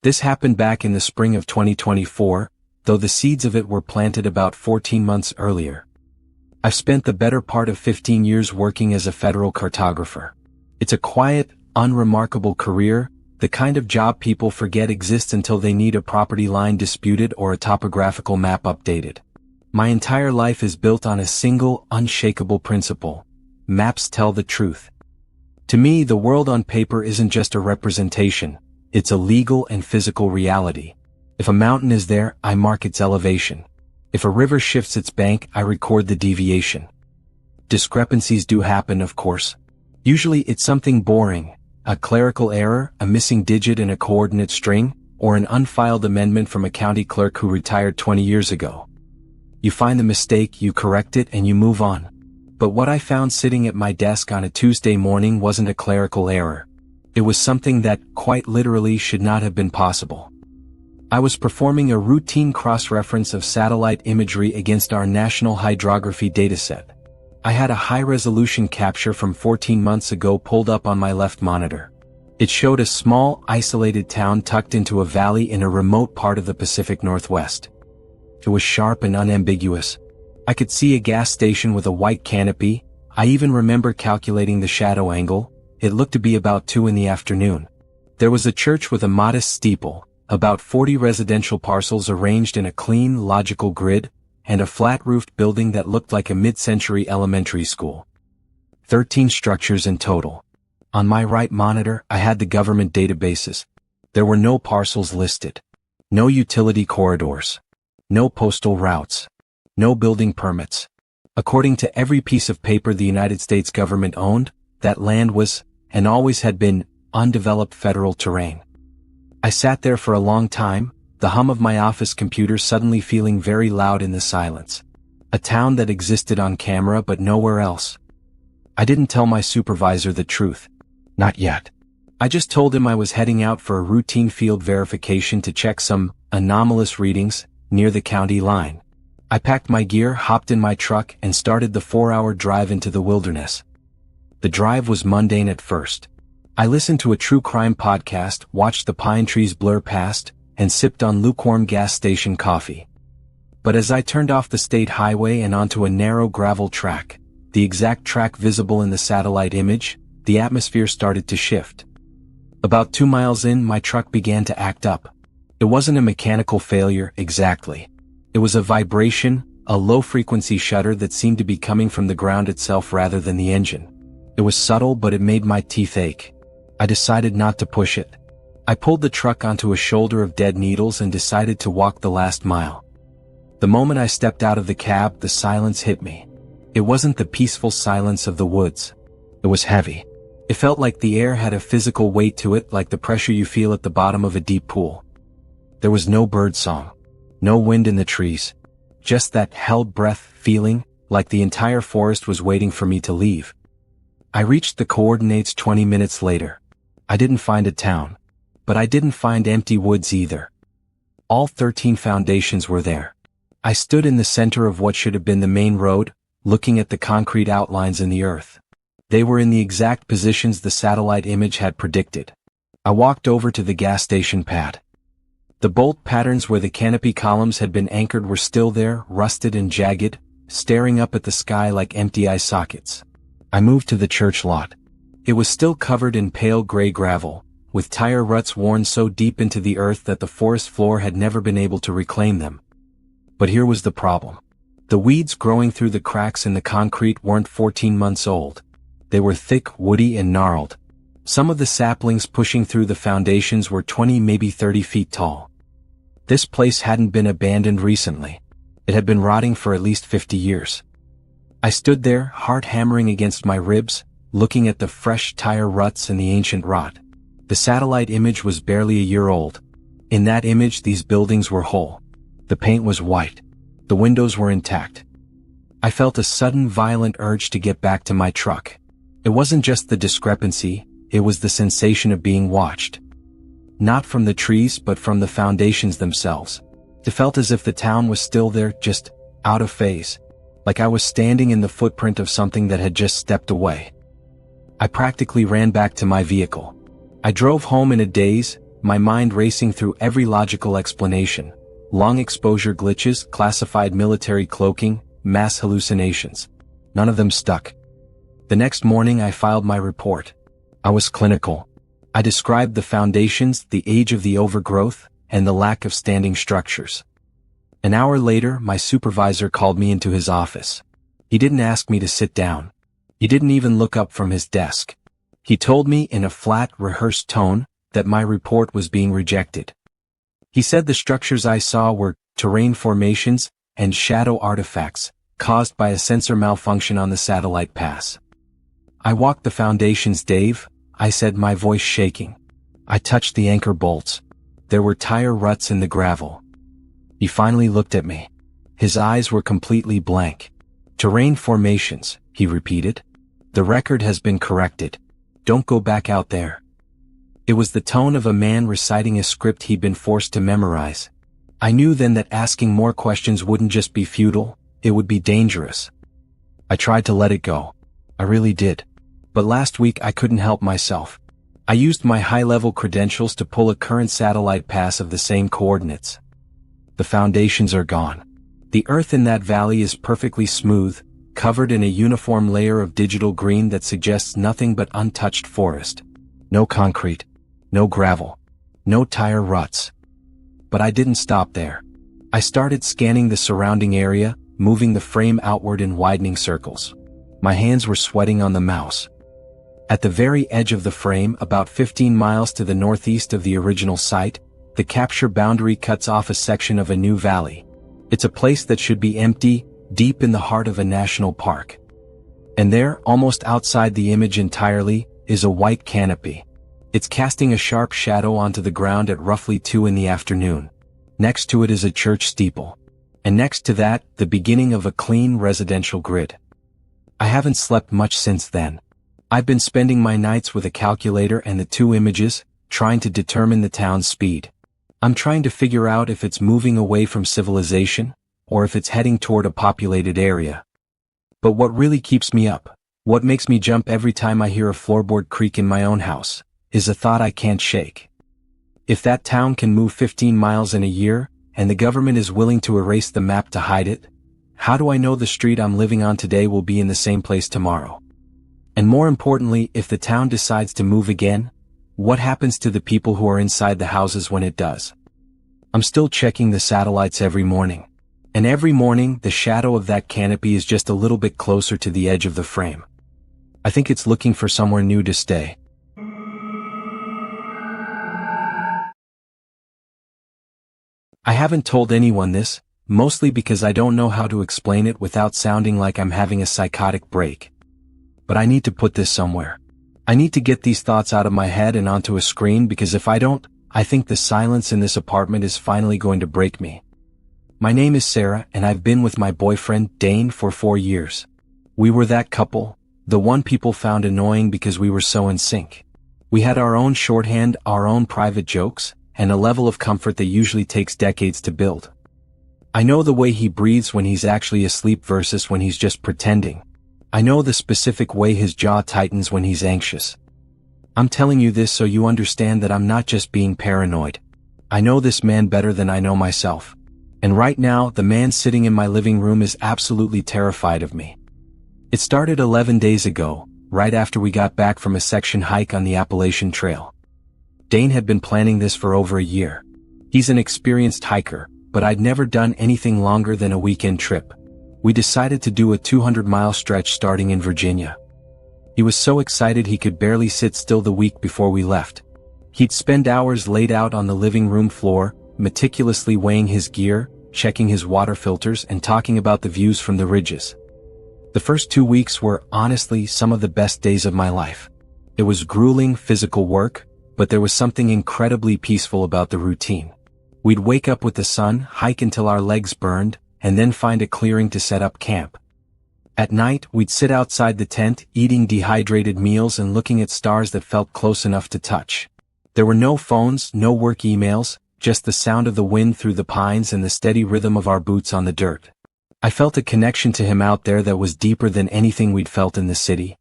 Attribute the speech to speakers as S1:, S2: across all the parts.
S1: This happened back in the spring of 2024, though the seeds of it were planted about 14 months earlier. I've spent the better part of 15 years working as a federal cartographer. It's a quiet, unremarkable career, the kind of job people forget exists until they need a property line disputed or a topographical map updated. My entire life is built on a single, unshakable principle: maps tell the truth. To me, the world on paper isn't just a representation, it's a legal and physical reality. If a mountain is there, I mark its elevation. If a river shifts its bank, I record the deviation. Discrepancies do happen, of course. Usually it's something boring, a clerical error, a missing digit in a coordinate string, or an unfiled amendment from a county clerk who retired 20 years ago. You find the mistake, you correct it, and you move on. But what I found sitting at my desk on a Tuesday morning wasn't a clerical error. It was something that, quite literally, should not have been possible. I was performing a routine cross-reference of satellite imagery against our national hydrography dataset. I had a high-resolution capture from 14 months ago pulled up on my left monitor. It showed a small, isolated town tucked into a valley in a remote part of the Pacific Northwest. It was sharp and unambiguous. I could see a gas station with a white canopy. I even remember calculating the shadow angle. It looked to be about 2 in the afternoon. There was a church with a modest steeple, about 40 residential parcels arranged in a clean, logical grid, and a flat-roofed building that looked like a mid-century elementary school. 13 structures in total. On my right monitor, I had the government databases. There were no parcels listed. No utility corridors. No postal routes. No building permits. According to every piece of paper the United States government owned, that land was, and always had been, undeveloped federal terrain. I sat there for a long time, the hum of my office computer suddenly feeling very loud in the silence. A town that existed on camera but nowhere else. I didn't tell my supervisor the truth. Not yet. I just told him I was heading out for a routine field verification to check some anomalous readings near the county line. I packed my gear, hopped in my truck, and started the 4-hour drive into the wilderness. The drive was mundane at first. I listened to a true crime podcast, watched the pine trees blur past, and sipped on lukewarm gas station coffee. But as I turned off the state highway and onto a narrow gravel track, the exact track visible in the satellite image, the atmosphere started to shift. About 2 miles in, my truck began to act up. It wasn't a mechanical failure, exactly. It was a vibration, a low-frequency shudder that seemed to be coming from the ground itself rather than the engine. It was subtle, but it made my teeth ache. I decided not to push it. I pulled the truck onto a shoulder of dead needles and decided to walk the last mile. The moment I stepped out of the cab, the silence hit me. It wasn't the peaceful silence of the woods. It was heavy. It felt like the air had a physical weight to it, like the pressure you feel at the bottom of a deep pool. There was no bird song. No wind in the trees. Just that held breath feeling, like the entire forest was waiting for me to leave. I reached the coordinates 20 minutes later. I didn't find a town. But I didn't find empty woods either. All 13 foundations were there. I stood in the center of what should have been the main road, looking at the concrete outlines in the earth. They were in the exact positions the satellite image had predicted. I walked over to the gas station pad. The bolt patterns where the canopy columns had been anchored were still there, rusted and jagged, staring up at the sky like empty eye sockets. I moved to the church lot. It was still covered in pale gray gravel, with tire ruts worn so deep into the earth that the forest floor had never been able to reclaim them. But here was the problem. The weeds growing through the cracks in the concrete weren't 14 months old. They were thick, woody, and gnarled. Some of the saplings pushing through the foundations were 20, maybe 30 feet tall. This place hadn't been abandoned recently. It had been rotting for at least 50 years. I stood there, heart hammering against my ribs, looking at the fresh tire ruts and the ancient rot. The satellite image was barely a year old. In that image, these buildings were whole. The paint was white. The windows were intact. I felt a sudden violent urge to get back to my truck. It wasn't just the discrepancy, it was the sensation of being watched. Not from the trees, but from the foundations themselves. It felt as if the town was still there, just out of phase. Like I was standing in the footprint of something that had just stepped away. I practically ran back to my vehicle. I drove home in a daze, my mind racing through every logical explanation. Long exposure glitches, classified military cloaking, mass hallucinations. None of them stuck. The next morning I filed my report. I was clinical. I described the foundations, the age of the overgrowth, and the lack of standing structures. An hour later, my supervisor called me into his office. He didn't ask me to sit down. He didn't even look up from his desk. He told me in a flat, rehearsed tone that my report was being rejected. He said the structures I saw were terrain formations and shadow artifacts caused by a sensor malfunction on the satellite pass. I walked the foundations, Dave, I said, my voice shaking. I touched the anchor bolts. There were tire ruts in the gravel. He finally looked at me. His eyes were completely blank. Terrain formations, he repeated. The record has been corrected. Don't go back out there. It was the tone of a man reciting a script he'd been forced to memorize. I knew then that asking more questions wouldn't just be futile, it would be dangerous. I tried to let it go. I really did. But last week I couldn't help myself. I used my high-level credentials to pull a current satellite pass of the same coordinates. The foundations are gone. The earth in that valley is perfectly smooth, covered in a uniform layer of digital green that suggests nothing but untouched forest. No concrete. No gravel. No tire ruts. But I didn't stop there. I started scanning the surrounding area, moving the frame outward in widening circles. My hands were sweating on the mouse. At the very edge of the frame, about 15 miles to the northeast of the original site, the capture boundary cuts off a section of a new valley. It's a place that should be empty, deep in the heart of a national park. And there, almost outside the image entirely, is a white canopy. It's casting a sharp shadow onto the ground at roughly 2 in the afternoon. Next to it is a church steeple. And next to that, the beginning of a clean residential grid. I haven't slept much since then. I've been spending my nights with a calculator and the 2 images, trying to determine the town's speed. I'm trying to figure out if it's moving away from civilization, or if it's heading toward a populated area. But what really keeps me up, what makes me jump every time I hear a floorboard creak in my own house, is a thought I can't shake. If that town can move 15 miles in a year, and the government is willing to erase the map to hide it, how do I know the street I'm living on today will be in the same place tomorrow? And more importantly, if the town decides to move again, what happens to the people who are inside the houses when it does? I'm still checking the satellites every morning. And every morning, the shadow of that canopy is just a little bit closer to the edge of the frame. I think it's looking for somewhere new to stay. I haven't told anyone this, mostly because I don't know how to explain it without sounding like I'm having a psychotic break. But I need to put this somewhere. I need to get these thoughts out of my head and onto a screen, because if I don't, I think the silence in this apartment is finally going to break me. My name is Sarah, and I've been with my boyfriend, Dane, for 4 years. We were that couple, the one people found annoying because we were so in sync. We had our own shorthand, our own private jokes, and a level of comfort that usually takes decades to build. I know the way he breathes when he's actually asleep versus when he's just pretending. I know the specific way his jaw tightens when he's anxious. I'm telling you this so you understand that I'm not just being paranoid. I know this man better than I know myself. And right now, the man sitting in my living room is absolutely terrified of me. It started 11 days ago, right after we got back from a section hike on the Appalachian Trail. Dane had been planning this for over a year. He's an experienced hiker, but I'd never done anything longer than a weekend trip. We decided to do a 200-mile stretch starting in Virginia. He was so excited he could barely sit still the week before we left. He'd spend hours laid out on the living room floor, meticulously weighing his gear, checking his water filters, and talking about the views from the ridges. The first 2 weeks were, honestly, some of the best days of my life. It was grueling physical work, but there was something incredibly peaceful about the routine. We'd wake up with the sun, hike until our legs burned, and then find a clearing to set up camp. At night, we'd sit outside the tent, eating dehydrated meals and looking at stars that felt close enough to touch. There were no phones, no work emails, just the sound of the wind through the pines and the steady rhythm of our boots on the dirt. I felt a connection to him out there that was deeper than anything we'd felt in the city.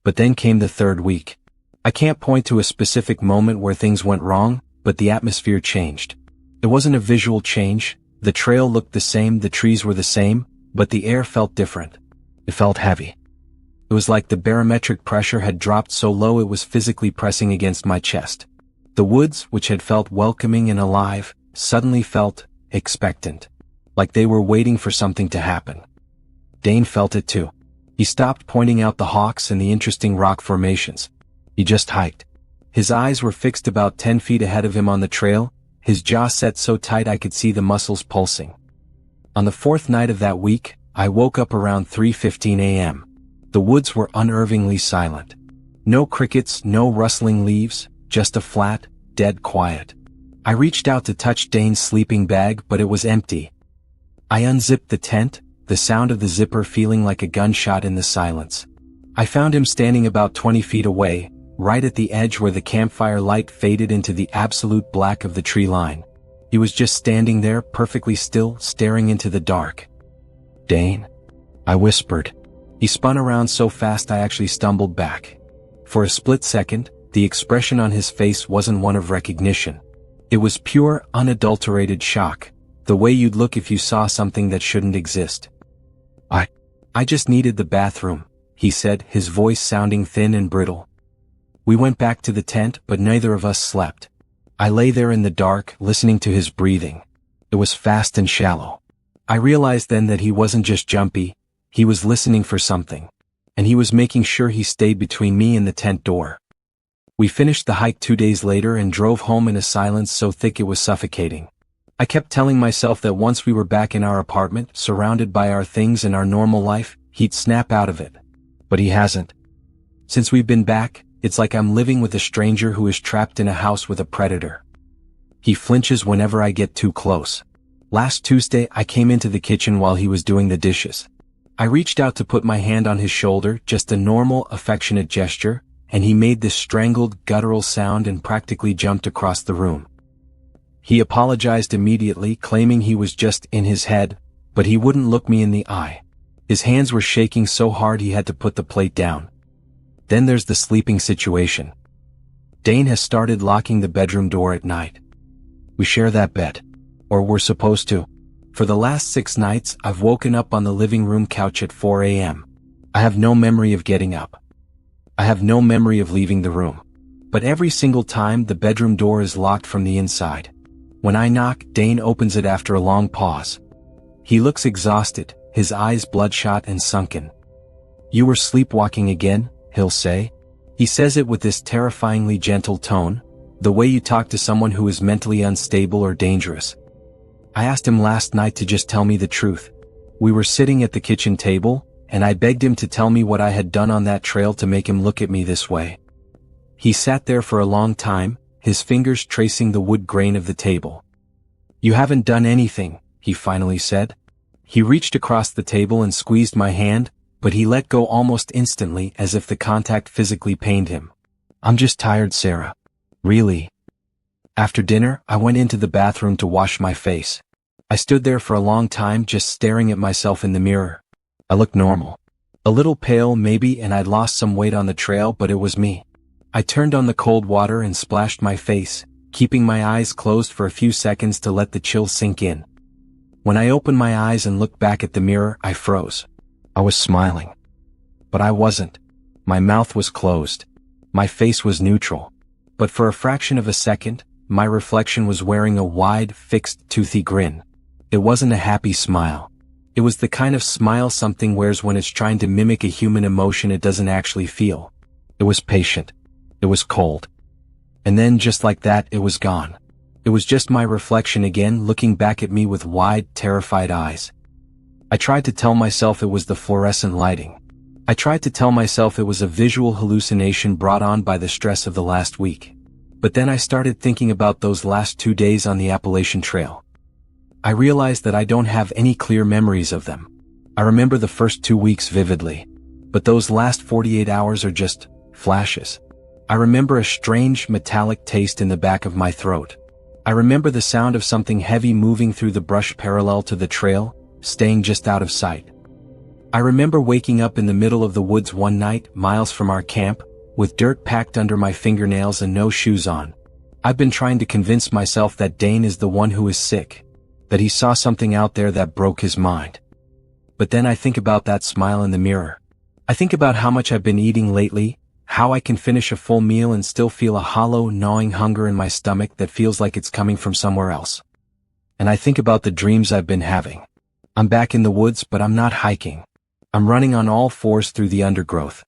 S1: But then came the third week. I can't point to a specific moment where things went wrong, but the atmosphere changed. It wasn't a visual change, the trail looked the same, the trees were the same, but the air felt different. It felt heavy. It was like the barometric pressure had dropped so low it was physically pressing against my chest. The woods, which had felt welcoming and alive, suddenly felt expectant. Like they were waiting for something to happen. Dane felt it too. He stopped pointing out the hawks and the interesting rock formations. He just hiked. His eyes were fixed about 10 feet ahead of him on the trail, his jaw set so tight I could see the muscles pulsing. On the fourth night of that week, I woke up around 3:15 a.m. The woods were unnervingly silent. No crickets, no rustling leaves, just a flat, dead quiet. I reached out to touch Dane's sleeping bag, but it was empty. I unzipped the tent, the sound of the zipper feeling like a gunshot in the silence. I found him standing about 20 feet away, right at the edge where the campfire light faded into the absolute black of the tree line. He was just standing there, perfectly still, staring into the dark. "Dane?" I whispered. He spun around so fast I actually stumbled back. For a split second, the expression on his face wasn't one of recognition. It was pure, unadulterated shock, the way you'd look if you saw something that shouldn't exist. I just needed the bathroom," he said, his voice sounding thin and brittle. We went back to the tent, but neither of us slept. I lay there in the dark, listening to his breathing. It was fast and shallow. I realized then that he wasn't just jumpy, he was listening for something. And he was making sure he stayed between me and the tent door. We finished the hike 2 days later and drove home in a silence so thick it was suffocating. I kept telling myself that once we were back in our apartment, surrounded by our things and our normal life, he'd snap out of it. But he hasn't. Since we've been back, it's like I'm living with a stranger who is trapped in a house with a predator. He flinches whenever I get too close. Last Tuesday, I came into the kitchen while he was doing the dishes. I reached out to put my hand on his shoulder, just a normal, affectionate gesture, and he made this strangled, guttural sound and practically jumped across the room. He apologized immediately, claiming he was just in his head, but he wouldn't look me in the eye. His hands were shaking so hard he had to put the plate down. Then there's the sleeping situation. Dane has started locking the bedroom door at night. We share that bed. Or we're supposed to. For the last 6 nights, I've woken up on the living room couch at 4 a.m. I have no memory of getting up. I have no memory of leaving the room. But every single time the bedroom door is locked from the inside. When I knock, Dane opens it after a long pause. He looks exhausted, his eyes bloodshot and sunken. "You were sleepwalking again," he'll say. He says it with this terrifyingly gentle tone, the way you talk to someone who is mentally unstable or dangerous. I asked him last night to just tell me the truth. We were sitting at the kitchen table, and I begged him to tell me what I had done on that trail to make him look at me this way. He sat there for a long time, his fingers tracing the wood grain of the table. "You haven't done anything," he finally said. He reached across the table and squeezed my hand, but he let go almost instantly as if the contact physically pained him. "I'm just tired, Sarah. Really." After dinner, I went into the bathroom to wash my face. I stood there for a long time just staring at myself in the mirror. I looked normal. A little pale maybe, and I'd lost some weight on the trail, but it was me. I turned on the cold water and splashed my face, keeping my eyes closed for a few seconds to let the chill sink in. When I opened my eyes and looked back at the mirror, I froze. I was smiling. But I wasn't. My mouth was closed. My face was neutral. But for a fraction of a second, my reflection was wearing a wide, fixed, toothy grin. It wasn't a happy smile. It was the kind of smile something wears when it's trying to mimic a human emotion it doesn't actually feel. It was patient. It was cold. And then just like that, it was gone. It was just my reflection again, looking back at me with wide, terrified eyes. I tried to tell myself it was the fluorescent lighting. I tried to tell myself it was a visual hallucination brought on by the stress of the last week. But then I started thinking about those last 2 days on the Appalachian Trail. I realized that I don't have any clear memories of them. I remember the first 2 weeks vividly. But those last 48 hours are just flashes. I remember a strange, metallic taste in the back of my throat. I remember the sound of something heavy moving through the brush parallel to the trail, staying just out of sight. I remember waking up in the middle of the woods one night, miles from our camp, with dirt packed under my fingernails and no shoes on. I've been trying to convince myself that Dane is the one who is sick, that he saw something out there that broke his mind. But then I think about that smile in the mirror. I think about how much I've been eating lately, how I can finish a full meal and still feel a hollow, gnawing hunger in my stomach that feels like it's coming from somewhere else. And I think about the dreams I've been having. I'm back in the woods, but I'm not hiking. I'm running on all fours through the undergrowth.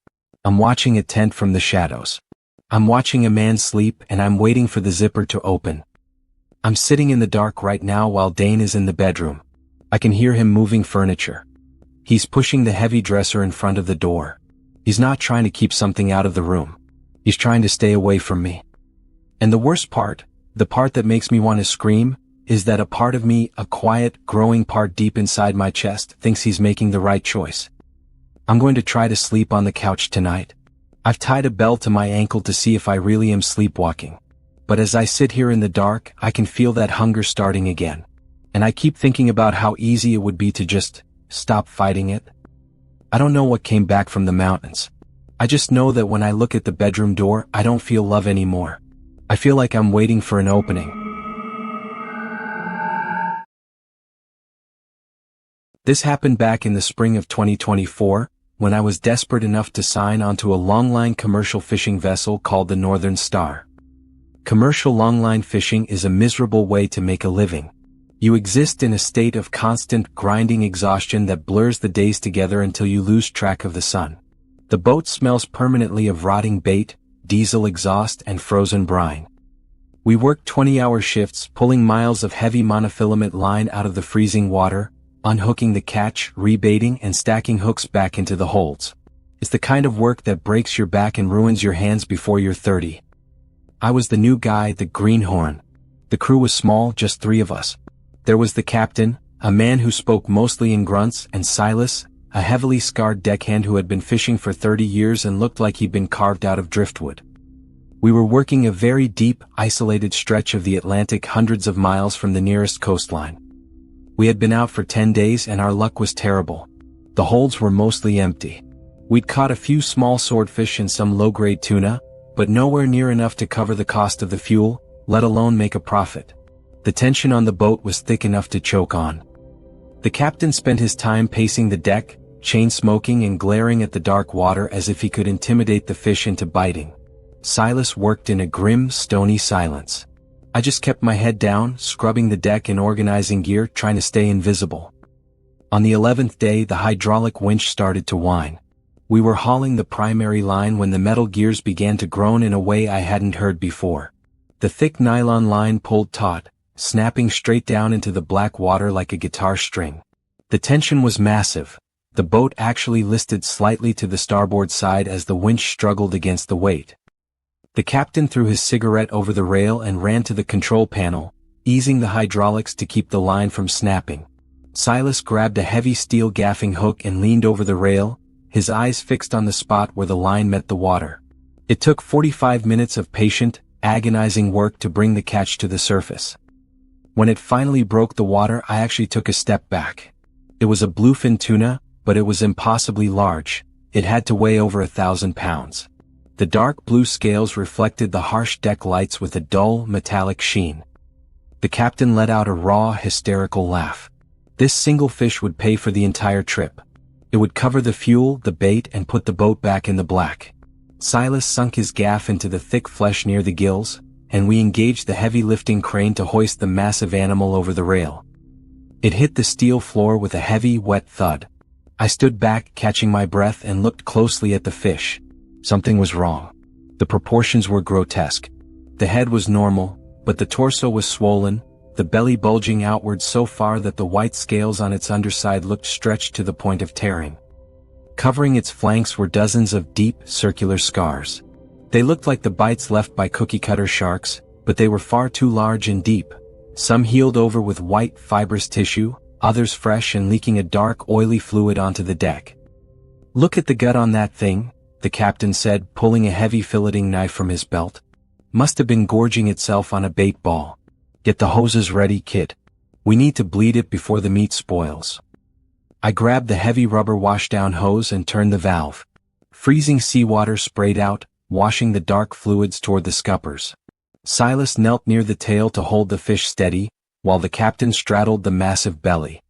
S1: I'm watching a tent from the shadows. I'm watching a man sleep and I'm waiting for the zipper to open. I'm sitting in the dark right now while Dane is in the bedroom. I can hear him moving furniture. He's pushing the heavy dresser in front of the door. He's not trying to keep something out of the room. He's trying to stay away from me. And the worst part, the part that makes me want to scream, is that a part of me, a quiet, growing part deep inside my chest, thinks he's making the right choice. I'm going to try to sleep on the couch tonight. I've tied a bell to my ankle to see if I really am sleepwalking. But as I sit here in the dark, I can feel that hunger starting again. And I keep thinking about how easy it would be to just stop fighting it. I don't know what came back from the mountains. I just know that when I look at the bedroom door, I don't feel love anymore. I feel like I'm waiting for an opening. This happened back in the spring of 2024, when I was desperate enough to sign onto a longline commercial fishing vessel called the Northern Star. Commercial longline fishing is a miserable way to make a living. You exist in a state of constant, grinding exhaustion that blurs the days together until you lose track of the sun. The boat smells permanently of rotting bait, diesel exhaust, and frozen brine. We work 20-hour shifts, pulling miles of heavy monofilament line out of the freezing water, unhooking the catch, rebaiting, and stacking hooks back into the holds. It's the kind of work that breaks your back and ruins your hands before you're 30. I was the new guy, the greenhorn. The crew was small, just 3 of us. There was the captain, a man who spoke mostly in grunts, and Silas, a heavily scarred deckhand who had been fishing for 30 years and looked like he'd been carved out of driftwood. We were working a very deep, isolated stretch of the Atlantic, hundreds of miles from the nearest coastline. We had been out for 10 days and our luck was terrible. The holds were mostly empty. We'd caught a few small swordfish and some low-grade tuna, but nowhere near enough to cover the cost of the fuel, let alone make a profit. The tension on the boat was thick enough to choke on. The captain spent his time pacing the deck, chain-smoking and glaring at the dark water as if he could intimidate the fish into biting. Silas worked in a grim, stony silence. I just kept my head down, scrubbing the deck and organizing gear, trying to stay invisible. On the 11th day, the hydraulic winch started to whine. We were hauling the primary line when the metal gears began to groan in a way I hadn't heard before. The thick nylon line pulled taut, snapping straight down into the black water like a guitar string. The tension was massive. The boat actually listed slightly to the starboard side as the winch struggled against the weight. The captain threw his cigarette over the rail and ran to the control panel, easing the hydraulics to keep the line from snapping. Silas grabbed a heavy steel gaffing hook and leaned over the rail, his eyes fixed on the spot where the line met the water. It took 45 minutes of patient, agonizing work to bring the catch to the surface. When it finally broke the water, I actually took a step back. It was a bluefin tuna, but it was impossibly large. It had to weigh over 1,000 pounds. The dark blue scales reflected the harsh deck lights with a dull, metallic sheen. The captain let out a raw, hysterical laugh. This single fish would pay for the entire trip. It would cover the fuel, the bait, and put the boat back in the black. Silas sunk his gaff into the thick flesh near the gills, and we engaged the heavy lifting crane to hoist the massive animal over the rail. It hit the steel floor with a heavy, wet thud. I stood back, catching my breath, and looked closely at the fish. Something was wrong. The proportions were grotesque. The head was normal, but the torso was swollen, the belly bulging outward so far that the white scales on its underside looked stretched to the point of tearing. Covering its flanks were dozens of deep, circular scars. They looked like the bites left by cookie-cutter sharks, but they were far too large and deep. Some healed over with white, fibrous tissue, others fresh and leaking a dark, oily fluid onto the deck. "Look at the gut on that thing," the captain said, pulling a heavy filleting knife from his belt. "Must have been gorging itself on a bait ball. Get the hoses ready, kid. We need to bleed it before the meat spoils." I grabbed the heavy rubber washdown hose and turned the valve. Freezing seawater sprayed out, washing the dark fluids toward the scuppers. Silas knelt near the tail to hold the fish steady, while the captain straddled the massive belly.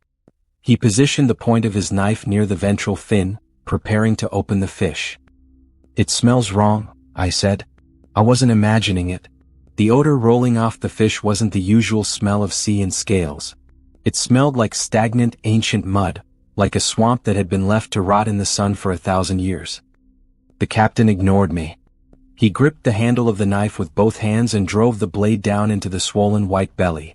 S1: He positioned the point of his knife near the ventral fin, preparing to open the fish. "It smells wrong," I said. I wasn't imagining it. The odor rolling off the fish wasn't the usual smell of sea and scales. It smelled like stagnant, ancient mud, like a swamp that had been left to rot in the sun for 1,000 years. The captain ignored me. He gripped the handle of the knife with both hands and drove the blade down into the swollen white belly.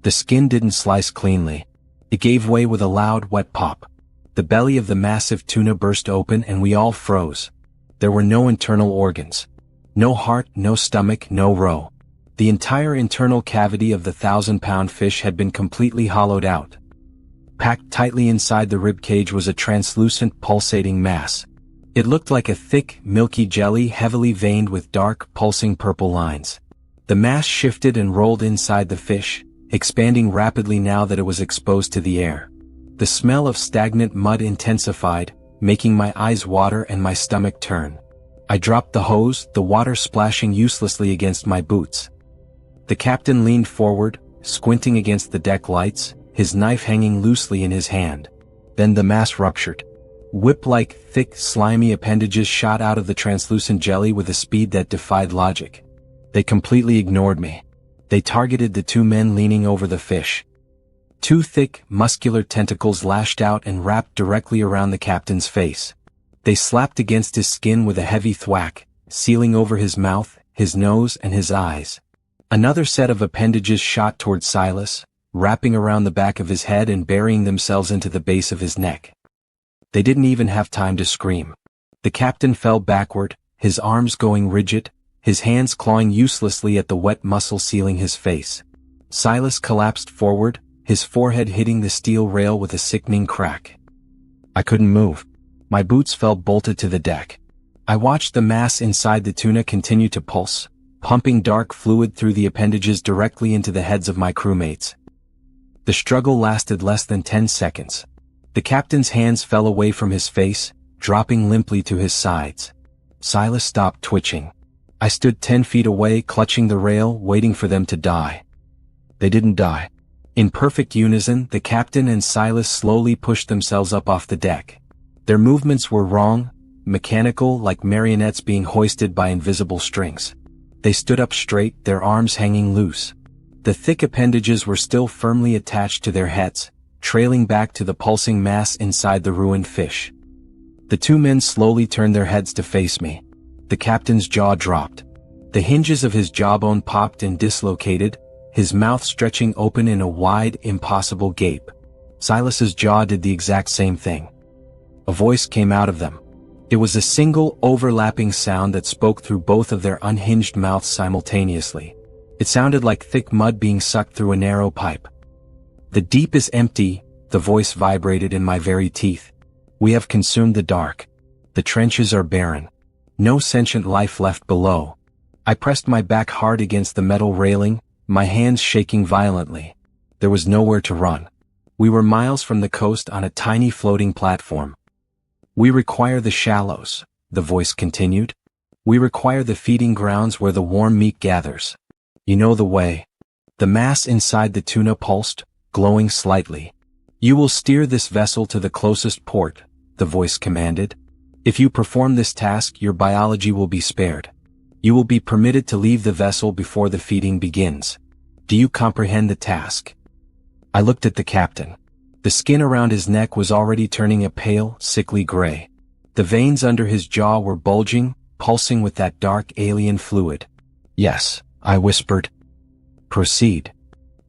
S1: The skin didn't slice cleanly. It gave way with a loud, wet pop. The belly of the massive tuna burst open and we all froze. There were no internal organs. No heart, no stomach, no roe. The entire internal cavity of the 1,000-pound fish had been completely hollowed out. Packed tightly inside the rib cage was a translucent, pulsating mass. It looked like a thick, milky jelly heavily veined with dark, pulsing purple lines. The mass shifted and rolled inside the fish, expanding rapidly now that it was exposed to the air. The smell of stagnant mud intensified, making my eyes water and my stomach turn. I dropped the hose, the water splashing uselessly against my boots. The captain leaned forward, squinting against the deck lights, his knife hanging loosely in his hand. Then the mass ruptured. Whip-like, thick, slimy appendages shot out of the translucent jelly with a speed that defied logic. They completely ignored me. They targeted the two men leaning over the fish. Two thick, muscular tentacles lashed out and wrapped directly around the captain's face. They slapped against his skin with a heavy thwack, sealing over his mouth, his nose, and his eyes. Another set of appendages shot toward Silas, wrapping around the back of his head and burying themselves into the base of his neck. They didn't even have time to scream. The captain fell backward, his arms going rigid, his hands clawing uselessly at the wet muscle sealing his face. Silas collapsed forward, his forehead hitting the steel rail with a sickening crack. I couldn't move. My boots felt bolted to the deck. I watched the mass inside the tuna continue to pulse, pumping dark fluid through the appendages directly into the heads of my crewmates. The struggle lasted less than 10 seconds. The captain's hands fell away from his face, dropping limply to his sides. Silas stopped twitching. I stood 10 feet away, clutching the rail, waiting for them to die. They didn't die. In perfect unison, the captain and Silas slowly pushed themselves up off the deck. Their movements were wrong, mechanical, like marionettes being hoisted by invisible strings. They stood up straight, their arms hanging loose. The thick appendages were still firmly attached to their heads, trailing back to the pulsing mass inside the ruined fish. The two men slowly turned their heads to face me. The captain's jaw dropped. The hinges of his jawbone popped and dislocated, his mouth stretching open in a wide, impossible gape. Silas's jaw did the exact same thing. A voice came out of them. It was a single, overlapping sound that spoke through both of their unhinged mouths simultaneously. It sounded like thick mud being sucked through a narrow pipe. "The deep is empty," the voice vibrated in my very teeth. "We have consumed the dark. The trenches are barren. No sentient life left below." I pressed my back hard against the metal railing, my hands shaking violently. There was nowhere to run. We were miles from the coast on a tiny floating platform. "We require the shallows," the voice continued. "We require the feeding grounds where the warm meat gathers. You know the way." The mass inside the tuna pulsed, glowing slightly. "You will steer this vessel to the closest port," the voice commanded. "If you perform this task, your biology will be spared. You will be permitted to leave the vessel before the feeding begins. Do you comprehend the task?" I looked at the captain. The skin around his neck was already turning a pale, sickly gray. The veins under his jaw were bulging, pulsing with that dark alien fluid. "Yes," I whispered. "Proceed."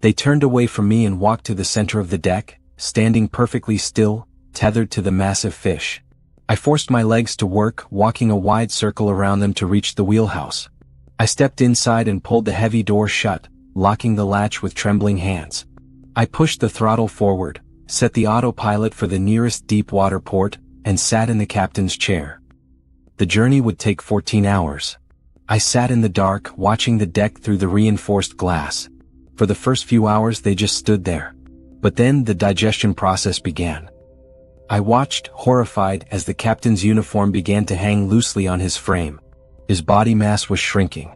S1: They turned away from me and walked to the center of the deck, standing perfectly still, tethered to the massive fish. I forced my legs to work, walking a wide circle around them to reach the wheelhouse. I stepped inside and pulled the heavy door shut, locking the latch with trembling hands. I pushed the throttle forward, set the autopilot for the nearest deep water port, and sat in the captain's chair. The journey would take 14 hours. I sat in the dark, watching the deck through the reinforced glass. For the first few hours they just stood there. But then the digestion process began. I watched, horrified, as the captain's uniform began to hang loosely on his frame. His body mass was shrinking.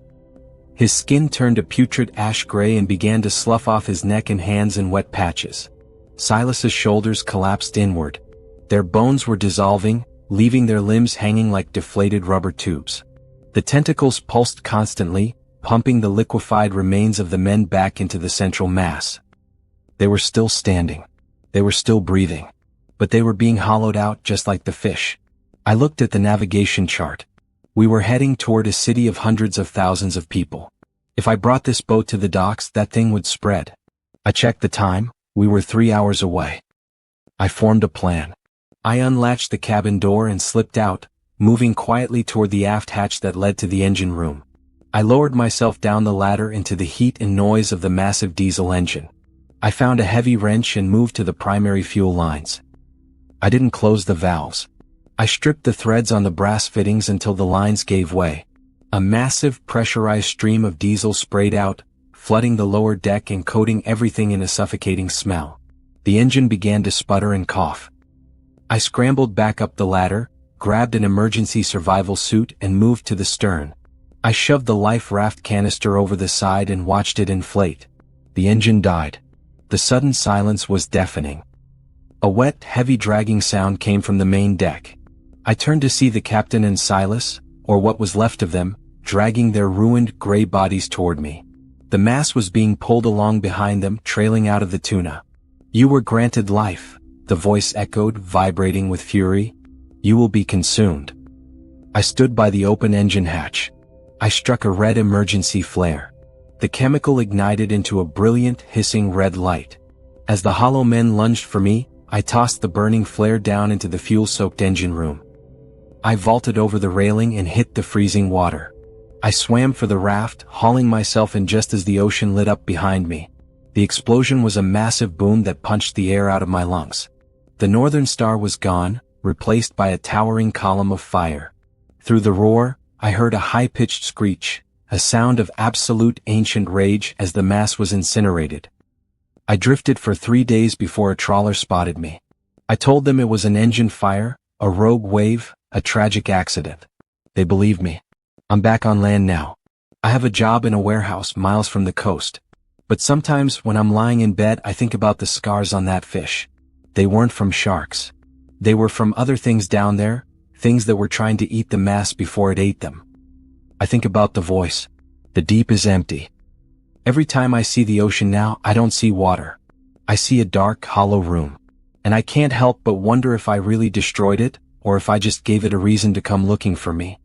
S1: His skin turned a putrid ash gray and began to slough off his neck and hands in wet patches. Silas's shoulders collapsed inward. Their bones were dissolving, leaving their limbs hanging like deflated rubber tubes. The tentacles pulsed constantly, pumping the liquefied remains of the men back into the central mass. They were still standing. They were still breathing. But they were being hollowed out just like the fish. I looked at the navigation chart. We were heading toward a city of hundreds of thousands of people. If I brought this boat to the docks, that thing would spread. I checked the time. We were 3 hours away. I formed a plan. I unlatched the cabin door and slipped out, moving quietly toward the aft hatch that led to the engine room. I lowered myself down the ladder into the heat and noise of the massive diesel engine. I found a heavy wrench and moved to the primary fuel lines. I didn't close the valves. I stripped the threads on the brass fittings until the lines gave way. A massive pressurized stream of diesel sprayed out, flooding the lower deck and coating everything in a suffocating smell. The engine began to sputter and cough. I scrambled back up the ladder, grabbed an emergency survival suit and moved to the stern. I shoved the life raft canister over the side and watched it inflate. The engine died. The sudden silence was deafening. A wet, heavy dragging sound came from the main deck. I turned to see the captain and Silas, or what was left of them, dragging their ruined, gray bodies toward me. The mass was being pulled along behind them, trailing out of the tuna. "You were granted life," the voice echoed, vibrating with fury. "You will be consumed." I stood by the open engine hatch. I struck a red emergency flare. The chemical ignited into a brilliant, hissing red light. As the hollow men lunged for me, I tossed the burning flare down into the fuel-soaked engine room. I vaulted over the railing and hit the freezing water. I swam for the raft, hauling myself in just as the ocean lit up behind me. The explosion was a massive boom that punched the air out of my lungs. The Northern Star was gone, replaced by a towering column of fire. Through the roar, I heard a high-pitched screech, a sound of absolute ancient rage as the mass was incinerated. I drifted for 3 days before a trawler spotted me. I told them it was an engine fire, a rogue wave, a tragic accident. They believed me. I'm back on land now. I have a job in a warehouse miles from the coast. But sometimes when I'm lying in bed, I think about the scars on that fish. They weren't from sharks. They were from other things down there, things that were trying to eat the mass before it ate them. I think about the voice. The deep is empty. Every time I see the ocean now, I don't see water. I see a dark, hollow room. And I can't help but wonder if I really destroyed it, or if I just gave it a reason to come looking for me.